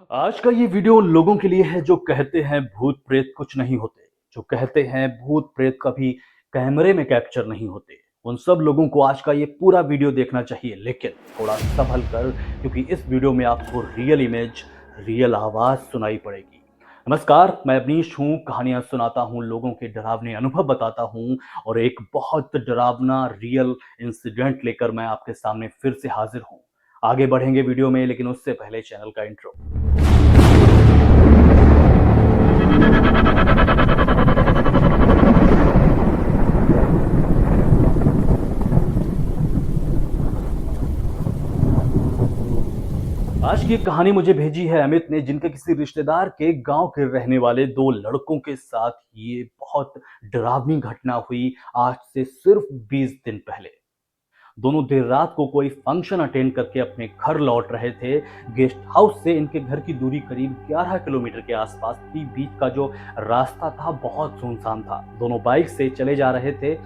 आज का ये वीडियो उन लोगों के लिए है जो कहते हैं भूत प्रेत कुछ नहीं होते, जो कहते हैं भूत प्रेत कभी कैमरे में कैप्चर नहीं होते। उन सब लोगों को आज का ये पूरा वीडियो देखना चाहिए, लेकिन थोड़ा संभल कर, क्योंकि इस वीडियो में आपको रियल इमेज, रियल आवाज सुनाई पड़ेगी। नमस्कार, मैं अवनीश हूँ। कहानियां सुनाता हूँ, लोगों के डरावने अनुभव बताता हूँ और एक बहुत डरावना रियल इंसिडेंट लेकर मैं आपके सामने फिर से हाजिर हूँ। आगे बढ़ेंगे वीडियो में, लेकिन उससे पहले चैनल का इंट्रो। आज की एक कहानी मुझे भेजी है अमित ने, जिनके किसी रिश्तेदार के गांव के रहने वाले दो लड़कों के साथ ये बहुत डरावनी घटना हुई आज से सिर्फ 20 दिन पहले। दोनों देर रात को कोई फंक्शन अटेंड करके अपने घर लौट रहे थे। गेस्ट हाउस से इनके घर की दूरी करीब 11 किलोमीटर के आसपास थी। बीच का जो रास्ता था बहुत सुनसान था। दोनों बाइक से चले जा रहे थे।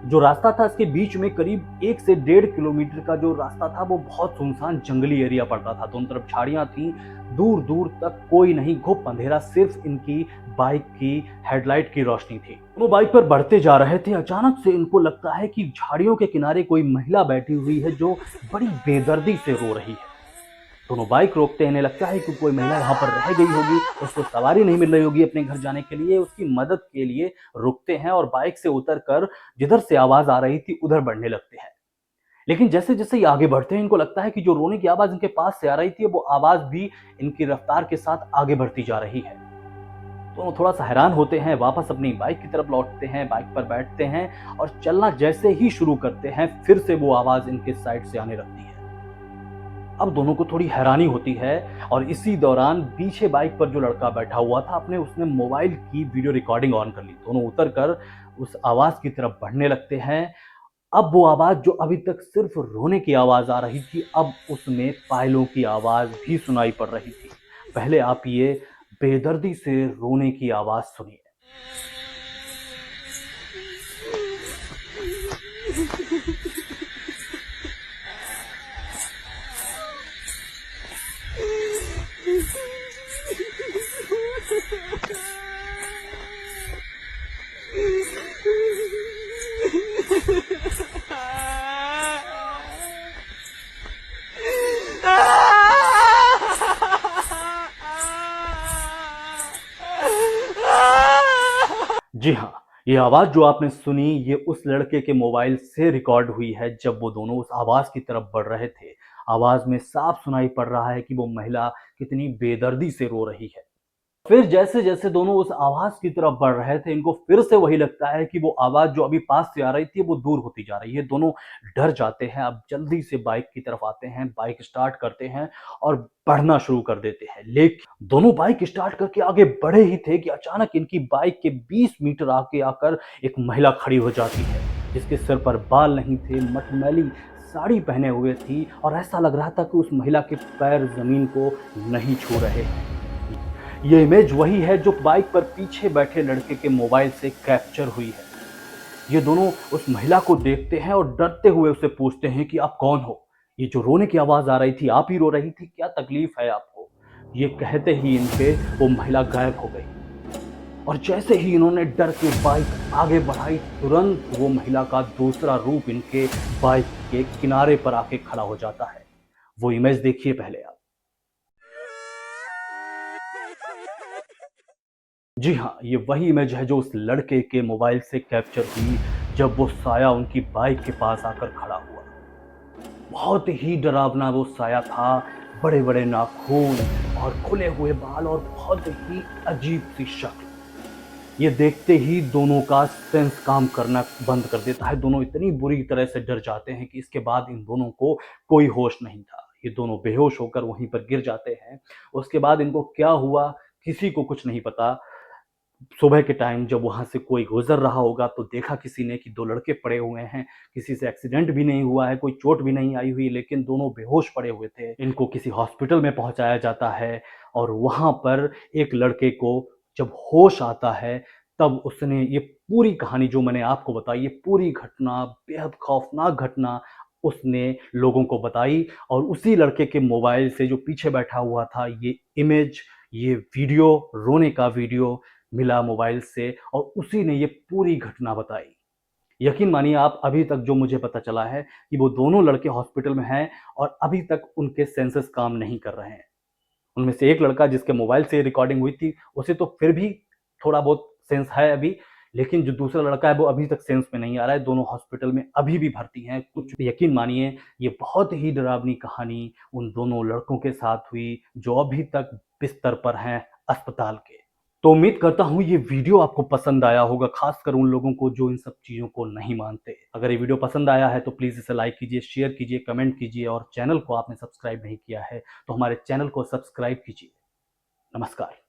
जो रास्ता था इसके बीच में करीब 1 से 1.5 किलोमीटर का जो रास्ता था वो बहुत सुनसान जंगली एरिया पड़ता था। दोनों तरफ झाड़ियां थी, दूर दूर तक कोई नहीं, घुप अंधेरा, सिर्फ इनकी बाइक की हेडलाइट की रोशनी थी। वो बाइक पर बढ़ते जा रहे थे। अचानक से इनको लगता है कि झाड़ियों के किनारे कोई महिला बैठी हुई है जो बड़ी बेदर्दी से रो रही है। दोनों बाइक रोकते हैं। इन्हें लगता है कि कोई महिला वहां पर रह गई होगी, उसको सवारी नहीं मिल रही होगी अपने घर जाने के लिए। उसकी मदद के लिए रुकते हैं और बाइक से उतरकर जिधर से आवाज आ रही थी उधर बढ़ने लगते हैं। लेकिन जैसे जैसे ये आगे बढ़ते हैं, इनको लगता है कि जो रोने की आवाज इनके पास से आ रही थी वो आवाज भी इनकी रफ्तार के साथ आगे बढ़ती जा रही है। तो थोड़ा सा हैरान होते हैं, वापस अपनी बाइक की तरफ लौटते हैं, बाइक पर बैठते हैं और चलना जैसे ही शुरू करते हैं फिर से वो आवाज इनके साइड से आने लगती है। अब दोनों को थोड़ी हैरानी होती है और इसी दौरान पीछे बाइक पर जो लड़का बैठा हुआ था अपने उसने मोबाइल की वीडियो रिकॉर्डिंग ऑन कर ली। दोनों उतरकर उस आवाज की तरफ बढ़ने लगते हैं। अब वो आवाज जो अभी तक सिर्फ रोने की आवाज आ रही थी, अब उसमें पायलों की आवाज भी सुनाई पड़ रही थी। पहले आप ये बेदर्दी से रोने की आवाज सुनिए। जी हाँ, ये आवाज जो आपने सुनी ये उस लड़के के मोबाइल से रिकॉर्ड हुई है जब वो दोनों उस आवाज की तरफ बढ़ रहे थे। आवाज में साफ सुनाई पड़ रहा है कि वो महिला कितनी बेदर्दी से रो रही है। फिर जैसे जैसे दोनों उस आवाज की तरफ बढ़ रहे थे, इनको फिर से वही लगता है कि वो आवाज जो अभी पास से आ रही थी वो दूर होती जा रही है। दोनों डर जाते हैं। अब जल्दी से बाइक की तरफ आते हैं, बाइक स्टार्ट करते हैं और बढ़ना शुरू कर देते हैं। लेकिन दोनों बाइक स्टार्ट करके आगे बढ़े ही थे कि अचानक इनकी बाइक के 20 मीटर आगे आकर एक महिला खड़ी हो जाती है, जिसके सिर पर बाल नहीं थे, मटमैली साड़ी पहने हुए थी और ऐसा लग रहा था कि उस महिला के पैर जमीन को नहीं छू रहे हैं। ये इमेज वही है जो बाइक पर पीछे बैठे लड़के के मोबाइल से कैप्चर हुई है। ये दोनों उस महिला को देखते हैं और डरते हुए उससे पूछते हैं कि आप कौन हो? ये जो रोने की आवाज आ रही थी, आप ही रो रही थी? क्या तकलीफ है आपको? ये कहते ही इनके वो महिला गायब हो गई और जैसे ही इन्होंने डर के बाइक आगे बढ़ाई, तुरंत वो महिला का दूसरा रूप इनके बाइक के किनारे पर आके खड़ा हो जाता है। वो इमेज देखिए पहले आप। जी हाँ, ये वही इमेज है जो उस लड़के के मोबाइल से कैप्चर हुई जब वो साया उनकी बाइक के पास आकर खड़ा हुआ। बहुत ही डरावना वो साया था। बड़े बड़े नाखून और खुले हुए बाल और बहुत ही अजीब सी शक्ल। ये देखते ही दोनों का सेंस काम करना बंद कर देता है। दोनों इतनी बुरी तरह से डर जाते हैं कि इसके बाद इन दोनों को कोई होश नहीं था। ये दोनों बेहोश होकर वहीं पर गिर जाते हैं। उसके बाद इनको क्या हुआ किसी को कुछ नहीं पता। सुबह के टाइम जब वहाँ से कोई गुज़र रहा होगा तो देखा किसी ने कि 2 लड़के पड़े हुए हैं। किसी से एक्सीडेंट भी नहीं हुआ है, कोई चोट भी नहीं आई हुई, लेकिन दोनों बेहोश पड़े हुए थे। इनको किसी हॉस्पिटल में पहुँचाया जाता है और वहाँ पर एक लड़के को जब होश आता है, तब उसने ये पूरी कहानी जो मैंने आपको बताई, ये पूरी घटना, बेहद खौफ़नाक घटना उसने लोगों को बताई और उसी लड़के के मोबाइल से जो पीछे बैठा हुआ था ये इमेज, ये वीडियो, रोने का वीडियो मिला मोबाइल से और उसी ने ये पूरी घटना बताई। यकीन मानिए आप, अभी तक जो मुझे पता चला है कि वो दोनों लड़के हॉस्पिटल में हैं और अभी तक उनके सेंसेस काम नहीं कर रहे हैं। उनमें से एक लड़का जिसके मोबाइल से रिकॉर्डिंग हुई थी, उसे तो फिर भी थोड़ा बहुत सेंस है अभी, लेकिन जो दूसरा लड़का है वो अभी तक सेंस में नहीं आ रहा है। दोनों हॉस्पिटल में अभी भी भर्ती हैं। कुछ यकीन मानिए ये बहुत ही डरावनी कहानी उन दोनों लड़कों के साथ हुई जो अभी तक बिस्तर पर हैं अस्पताल के। तो उम्मीद करता हूँ ये वीडियो आपको पसंद आया होगा, खासकर उन लोगों को जो इन सब चीज़ों को नहीं मानते। अगर ये वीडियो पसंद आया है तो प्लीज़ इसे लाइक कीजिए, शेयर कीजिए, कमेंट कीजिए और चैनल को आपने सब्सक्राइब नहीं किया है तो हमारे चैनल को सब्सक्राइब कीजिए। नमस्कार।